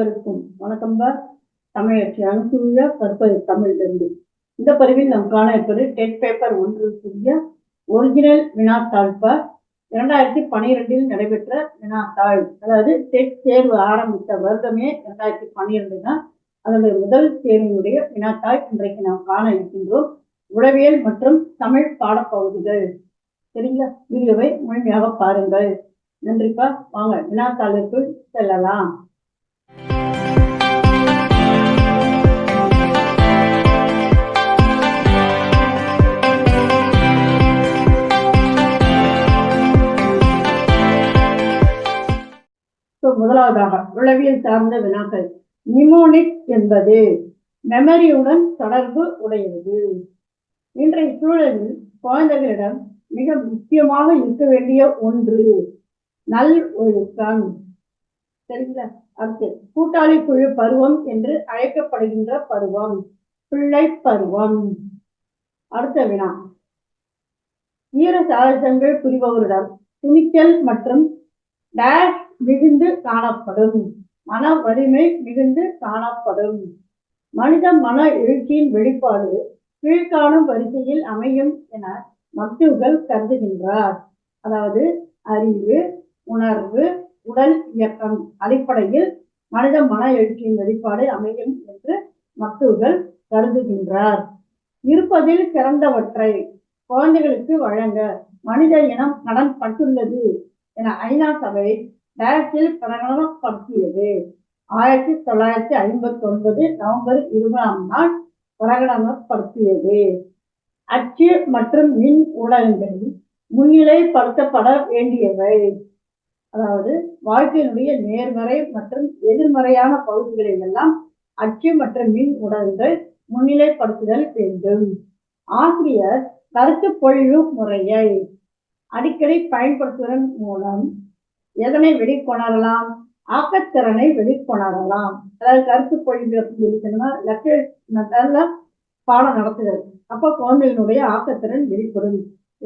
அனைவருக்கும் வணக்கம்பா. தமிழச்சி அனுசூய கற்பது தமிழிலிருந்து. இந்த பதிவில் நாம் காண இருப்பது டெட் பேப்பர் 1 ஒரிஜினல் வினாத்தாள்பா. 2012 நடைபெற்ற வினாத்தாள். அதாவது டெட் தேர்வு ஆரம்பித்த வருடமே 2012 தான். அதனுடைய முதல் தேர்வினுடைய வினாத்தாள் இன்றைக்கு நாம் காண இருக்கின்றோம். உளவியல் மற்றும் தமிழ் பாடப்பகுதிகள். சரிங்களா? வீடியோவை முழுமையாக பாருங்கள். நன்றிப்பா. வாங்க வினாத்தாளுக்குள் செல்லலாம். முதலாவதாக உளவியல் சார்ந்த வினாக்கள். நிமோனிக் என்பது மெமரியுடன் தொடர்பு உடையது. இன்றைய சூழலில் குழந்தைகளிடம் மிக முக்கியமாக இருக்க வேண்டிய ஒன்று நல் ஒழுக்கம். சரிங்களா? அடுத்து கூட்டாளி குழு பருவம் என்று அழைக்கப்படுகின்ற பருவம் பிள்ளை பருவம். அடுத்த வினா, ஈர சாகசங்கள் புரிபவரிடம் துணிச்சல் மற்றும் டேஷ் மிகுந்து காணப்படும். மன வலிமை மிகுந்து காணப்படும். மனித மன எழுச்சியின் வெளிப்பாடு கீழ்காணும் வரிசையில் அமையும் என மருத்துவர்கள் கருதுகின்றார். அதாவது அறிவு, உணர்வு, உடல் இயக்கம் அடிப்படையில் மனித மன எழுச்சியின் வெளிப்பாடு அமையும் என்று மருத்துவர்கள் கருதுகின்றார். இருப்பதில் சிறந்தவற்றை குழந்தைகளுக்கு வழங்க மனித இனம் கடன் பட்டுள்ளது என ஐநா சபை டேஷில் பிரகடனப்படுத்தியது. 1959 நவம்பர் 20 பிரகடனப்படுத்தியது. அச்சு மற்றும் மின் ஊடகங்களில் முன்னிலைப்படுத்தப்பட வேண்டியவை. அதாவது வாழ்க்கையினுடைய நேர்மறை மற்றும் எதிர்மறையான பகுதிகளை எல்லாம் அச்சு மற்றும் மின் ஊடகங்கள் முன்னிலைப்படுத்துதல் வேண்டும். ஆசிரியர் கருத்து பொழிவு முறையை அடிக்கடி பயன்படுத்துவதன் மூலம் எதனை வெளிக்கொணரலாம்? ஆக்கத்திறனை வெளிக்கொணரலாம். அதாவது கருத்து பொழிவு லெக்சர் பாடம் நடத்துதல். அப்ப குழந்தைகளுடைய ஆக்கத்திறன் வெளிப்படும்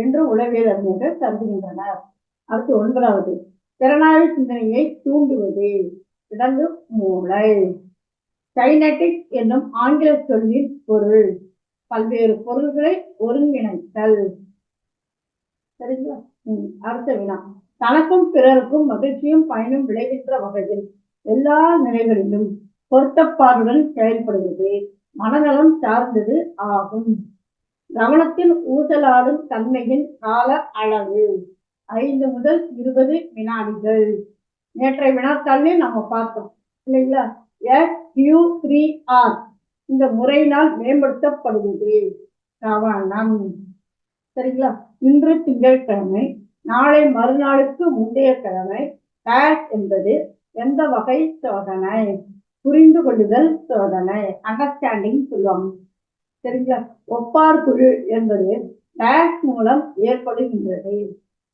என்று உளவியல் அறிஞர்கள் கருதுகின்றனர். அடுத்து 9வது, திறனாய்வு சிந்தனையை தூண்டுவது இடது மூளை. கைனடிக் என்னும் ஆங்கில சொல்லின் பொருள் பல்வேறு பொருள்களை ஒருங்கிணைத்தல். சரிங்களா? அடுத்த வினா, தனக்கும் பிறருக்கும் மகிழ்ச்சியும் பயனும் விளைகின்ற வகையில் எல்லா நிலைகளிலும் பொருத்தப்பாடுடன் செயல்படுவது மனநலம் சார்ந்தது ஆகும். கவனத்தின் ஊசலாடும் தன்மையின் கால அளவு 5 முதல் 20 வினாடிகள். நேற்றைய வினாத்தாளில் நம்ம பார்த்தோம் இல்லைங்களா? SQ3R இந்த முறையினால் மேம்படுத்தப்படுவது கவனம். சரிங்களா? இன்று திங்கட்கிழமை, நாளை மறுநாளுக்கு முந்தைய கிழமை. டேஷ் என்பது எந்த வகை சோதனை? புரிந்து கொள்ளுதல் சோதனை, அண்டர்ஸ்டாண்டிங் சொல்லுவாங்க. சரிங்களா? ஒப்பார் குழு என்பது டேஷ் மூலம் ஏற்படுகின்றது.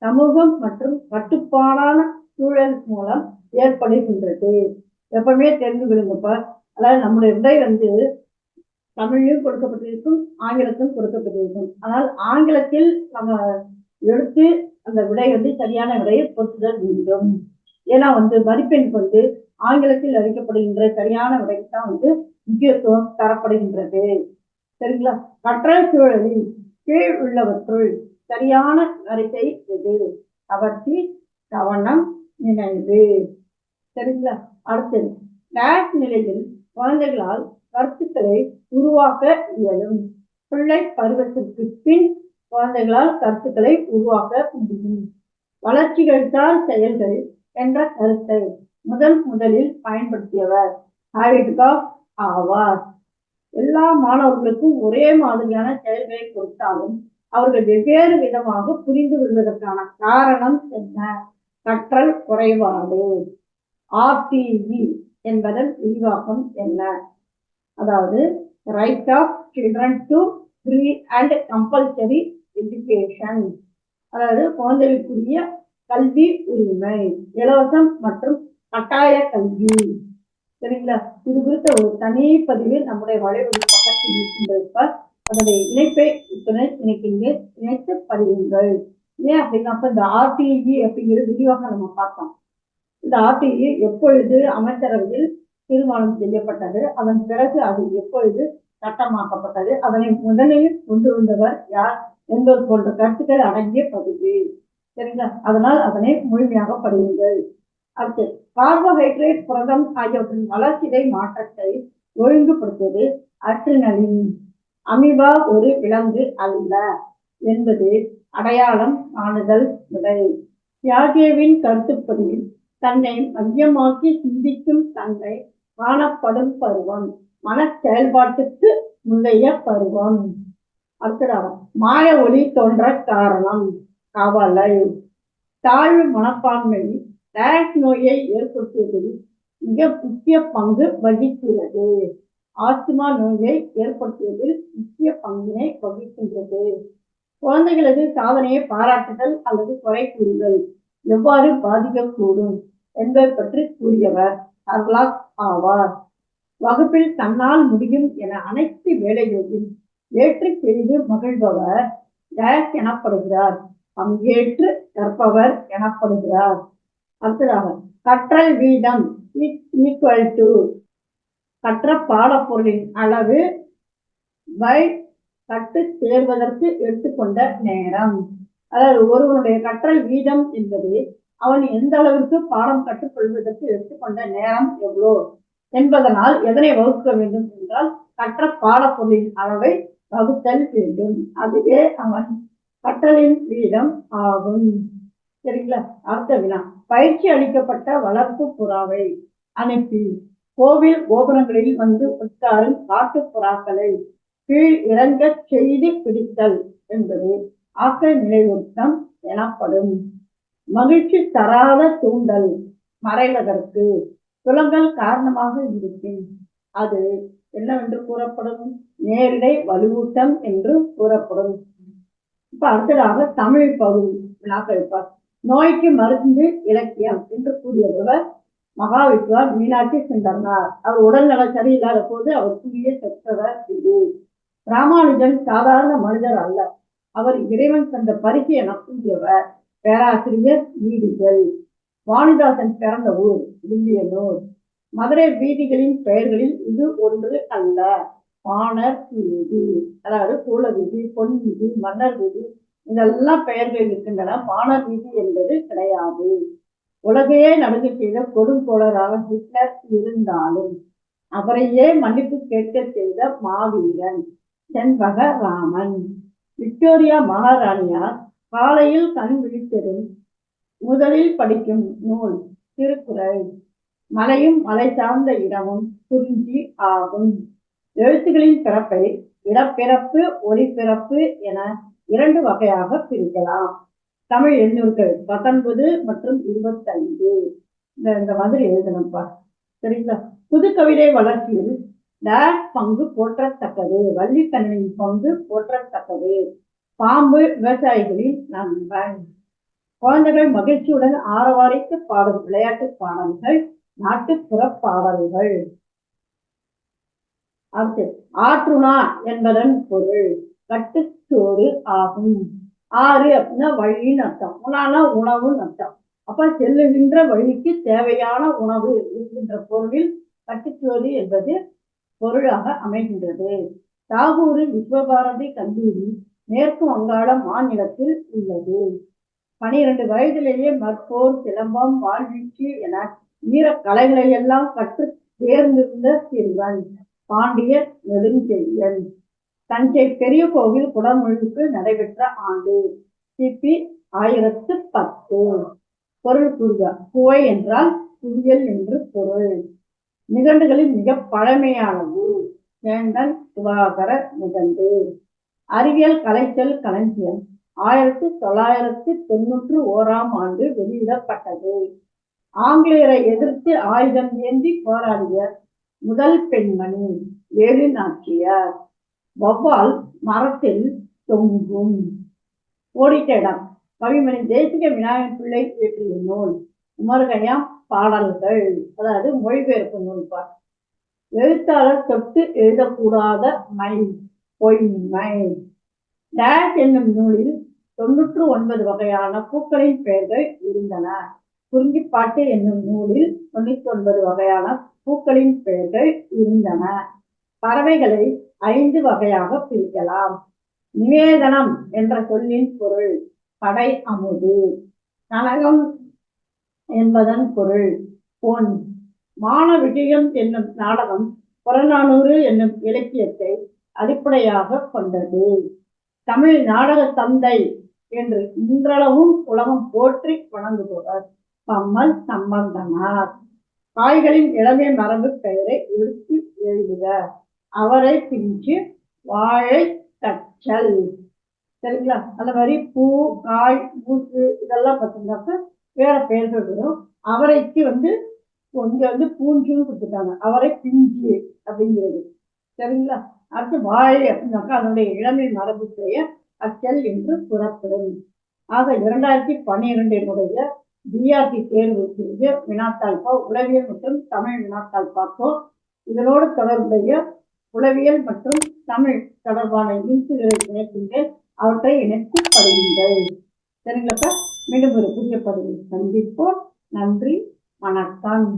சமூகம் மற்றும் கட்டுப்பாடான சூழல் மூலம் ஏற்படுகின்றது. எப்பவுமே தெரிந்து விடுங்கப்பா. அதாவது நம்முடைய விடை தமிழிலும் கொடுக்கப்பட்டிருக்கும், ஆங்கிலத்திலும் கொடுக்கப்பட்டிருக்கும். ஆனால் ஆங்கிலத்தில் நம்ம எடுத்து அந்த விடை சரியான விடையை பொறுத்துதல் வேண்டும். ஏன்னா மதிப்பெண்ணுக்கு ஆங்கிலத்தில் அளிக்கப்படுகின்ற சரியான விடைக்கு தான் முக்கியத்துவம் தரப்படுகின்றது. சரிங்களா? கற்றல் சூழலில் கீழ் உள்ளவற்றுள் சரியான வரிசை எது? கவர்ச்சி, கவனம், நினைவு. சரிங்களா? அடுத்தது, டேஷ் நிலையில் குழந்தைகளால் கருத்துக்களை உருவாக்க இயலும். பிள்ளை பருவத்திற்கு பின் குழந்தைகளால் கருத்துக்களை உருவாக்க முடியும். வளர்ச்சிகள் சார் செயல்கள் என்ற கருத்தை முதலில் பயன்படுத்தியவர் ஹாவிட்காஃப் ஆவார். எல்லா மாணவர்களுக்கும் ஒரே மாதிரியான செயல்களை கொடுத்தாலும் அவர்கள் வெவ்வேறு விதமாக புரிந்து கொள்வதற்கான காரணம் என்ன? கற்றல் குறைபாடு. RTE என்பதன் விரிவாக்கம் என்ன? அதாவது right of children to free and compulsory education. அதாவது குழந்தைகளுக்குரிய கல்வி உரிமை, இலவசம் மற்றும் கட்டாய கல்வி. சரிங்களா? இது குறித்த ஒரு தனி பதிவில் நம்முடைய வலைவழி பக்கத்தில் இருக்கின்ற அதனுடைய இணைப்பை இணைத்து பதிவுங்கள். ஏன் அப்படின்னா இந்த RTE அப்படிங்கிற விரிவாக நம்ம பார்த்தோம். இந்த RTE எப்பொழுது அமைச்சரவையில் தீர்மானம் செய்யப்பட்டது. அதன் பிறகு அது எப்பொழுது சட்டமாக்கப்பட்டது, அதனை முதலில் கொண்டு வந்தவர் யார் என்பது போன்ற கருத்துக்கள் அடங்கிய பதிவு. சரிங்களா? அதனால் அதனை முழுமையாக படியுங்கள். அடுத்து, கார்போஹைட்ரேட், புரதம் ஆகியவற்றின் வளர்ச்சிதை மாற்றத்தை ஒழுங்குபடுத்துவது அட்ரினலின். அமீபா ஒரு விலங்கு அல்ல என்பது அடையாளம் காணுதல் முறை. பியாஜேவின் கருத்துப்படி தன்னை மையமாக்கி சிந்திக்கும் தன்மை காணப்படும் பருவம் மன செயல்பாட்டுக்கு முந்தைய பருவம். அடுத்ததாக, மாய ஒளி தோன்ற காரணம் கவலை. தாழ்வு மனப்பான்மை டைரக்ட் நோயை ஏற்படுத்துவதில் மிக முக்கிய பங்கு வகிக்கிறது. ஆஸ்துமா நோயை ஏற்படுத்துவதில் முக்கிய பங்கினை வகிக்கின்றது. குழந்தைகளது சாதனையை பாராட்டுதல் அல்லது குறை கூறுதல் எவ்வாறு பாதிக்கக்கூடும் என்பதை பற்றி கூறியவர் ஹர்லாக் ஆவார். வகுப்பில் தன்னால் முடியும் என அனைத்து வேலைகளையும் ஏற்று செய்து மகிழ்பவர் டயஸ் எனப்படுகிறார். பங்கேற்று கற்பவர் எனப்படுகிறார். அடுத்ததாக, கற்றல் வீதம் ஈக்குவல் டு கற்ற பாடப்பொருளின் அளவு பை கற்று தேர்வதற்கு எடுத்துக்கொண்ட நேரம். அதாவது ஒருவனுடைய கற்றல் வீதம் என்பது அவன் எந்த அளவிற்கு பாடம் கற்றுக்கொள்வதற்கு எடுத்துக்கொண்ட நேரம் எவ்வளோ என்பதனால் எதனை வகுக்க வேண்டும் என்றால் கற்ற பாடப்பொருளின் அளவை வகுத்தல் வேண்டும். அதுவே அவன் கற்றலின் வீதம் ஆகும். சரிங்களா? அடுத்த வினா, பயிற்சி அளிக்கப்பட்ட வளர்ப்பு புறாவை அனுப்பி கோவில் கோபுரங்களில் வந்து உட்காரும் காட்டு புறாக்களை கீழ் இறங்க செய்து பிடித்தல் என்பது ஆக்க நிலையுறுத்தம் எனப்படும். மகிழ்ச்சி தராத தூண்டல் மறைவதற்கு சுலங்கல் காரணமாக இருக்கும். அது என்னவென்று கூறப்படும்? நேரிடை வலுவூட்டம் என்று கூறப்படும். இப்ப அடுத்ததாக தமிழ் பகுதி வினாக்கள். நோய்க்கு மருந்து இலக்கியம் என்று கூறியவர் மகாவித்வான் மீனாட்சி சுந்தரனார். அவர் உடல்நல சரியில்லாத போது அவர் கூறிய சொற்றவர் இது. ராமானுஜன் சாதாரண மனிதர் அல்ல, அவர் இறைவன் தந்த பரிசு என கூறியவர் பேராசிரியர் வீதிகள். வாணிதாசன் பிறந்த ஊர் வில்லியனூர். மதுரை வீதிகளின் பெயர்களில் இது ஒன்று அல்ல. பாணர் வீதி, அதாவது சூழ வீதி, பொன் வீதி, மன்னர் வீதி, இதெல்லாம் பெயர்கள் இருக்கின்றன. பாணர் வீதி என்பது கிடையாது. உலகையே நடுங்க செய்த கொடுங்கோளராக ஹிட்லர் இருந்தாலும் அவரையே மன்னிப்பு கேட்க செய்த மாவீரன் செண்பகராமன். விக்டோரியா மகாராணியார் காலையில் கண் விழித்ததும் முதலில் படிக்கும் நூல் திருக்குறள். மலையும் மலை சார்ந்த இடமும் குறிஞ்சி ஆகும். எழுத்துக்களின் பிறப்பை இடப்பிறப்பு, ஒளிப்பிறப்பு என 2 வகையாக பிரிக்கலாம். தமிழ் எண்ணூர்கள் 19 மற்றும் 25 இந்த மாதிரி எழுதணும்ப்பா. சரிங்களா? புதுக்கவிதை வளர்ச்சியில் டேஷ் பங்கு போற்றத்தக்கது. வள்ளிக்கண்ணின் பங்கு போற்றத்தக்கது. பாம்பு விவசாயிகளின் நண்பன். குழந்தைகள் மகிழ்ச்சியுடன் ஆரவாரித்து பாடும் விளையாட்டு பாடல்கள் நாட்டுப்புற பாடல்கள். அடுத்து, ஆற்றுணா என்பதன் பொருள் கட்டுச்சோறு ஆகும். ஆறு அப்படின்னா வழின்னு அர்த்தம். உணானா உணவுன்னு அர்த்தம். அப்ப செல்லுகின்ற வழிக்கு தேவையான உணவு இருக்கின்ற பொருளில் கட்டுச்சோறு என்பது பொருளாக அமைகின்றது. தாகூர் விஸ்வபாரதி கல்லூரி மேற்கு வங்காள மாநிலத்தில் உள்ளது. 12 வயதிலேயே மற்போர், சிலம்பம், வாழ்வீச்சு என வீர கலைகளை எல்லாம் கற்று தேர்ந்திருந்த சிறுவன் பாண்டிய நெடுஞ்செழியன். தஞ்சை பெரிய கோவில் குடமுழுக்கு நடைபெற்ற ஆண்டு கிபி 1010. பொருள் கூறுக. குவை என்றால் குவியல் என்று பொருள். நிகண்டுகளில் மிக பழமையானது சேந்தன் சுபாகர நிகண்டு. அறிவியல் கலைச்சல் களஞ்சியம் 1991 ஆண்டு வெளியிடப்பட்டது. ஆங்கிலேயரை எதிர்த்து ஆயுதம் ஏந்தி போராடிய முதல் பெண்மணி வேலு நாச்சியார். வௌவால் மரத்தில் தொங்கும். ஓடிட்ட இடம் கவிமணி தேசிக விநாயகன் பிள்ளை இயற்றிய நூல் உமர்கயாம் பாடல்கள், அதாவது மொழிபெயர்ப்பு நூல்பார். எழுத்தாளர் தொட்டு எழுதக்கூடாத மை பொய்மை. டேஷ் என்னும் நூலில் 99 வகையான பூக்களின் பெயர்கள் இருந்தன. குறிஞ்சிப்பாட்டு என்னும் நூலில் 99 வகையான பூக்களின் பெயர்கள் இருந்தன. பறவைகளை 5 வகையாக பிரிக்கலாம். நிவேதனம் என்ற சொல்லின் பொருள் படை அமுது. கனகம் என்பதன் பொருள் பொன். மான விஜயம் என்னும் நாடகம் புறநானூறு என்னும் இலக்கியத்தை அடிப்படையாக கொண்டது. தமிழ் நாடக தந்தை என்று இன்றளவும் உலகம் போற்றி வணங்குபவர் பம்மல் சம்பந்தனார். காய்களின் இளமை மரபு பெயரை எடுத்து எழுதுக. அவரை பிஞ்சு, வாழை தச்சல். சரிங்களா? அந்த மாதிரி பூ, காய், மூக்கு இதெல்லாம் பார்த்தீங்கன்னாக்க வேற பெயர்கள் வரும். அவரைக்கு இங்க பூஞ்சுன்னு கொடுத்துட்டாங்க. அவரை பிஞ்சு அப்படிங்கிறது. சரிங்களா? அடுத்து வாழை அப்படின்னாக்கா அதனுடைய இளமை மரபு பெயர் அச்சல் என்று புறப்படும். ஆக 2012 பிஆர்டி தேர்வு செய்து வினாத்தாள் உளவியல் மற்றும் தமிழ் வினாத்தாள் பார்ப்போம். இதனோடு தொடர்புடைய உளவியல் மற்றும் தமிழ் தொடர்பான இன்சுகளை இணைக்கின்றேன். அவற்றை இணைத்து படியுங்கள். சரிங்களா? மீண்டும் ஒரு புதிய பதிவில் சந்திப்போம். நன்றி, வணக்கம்.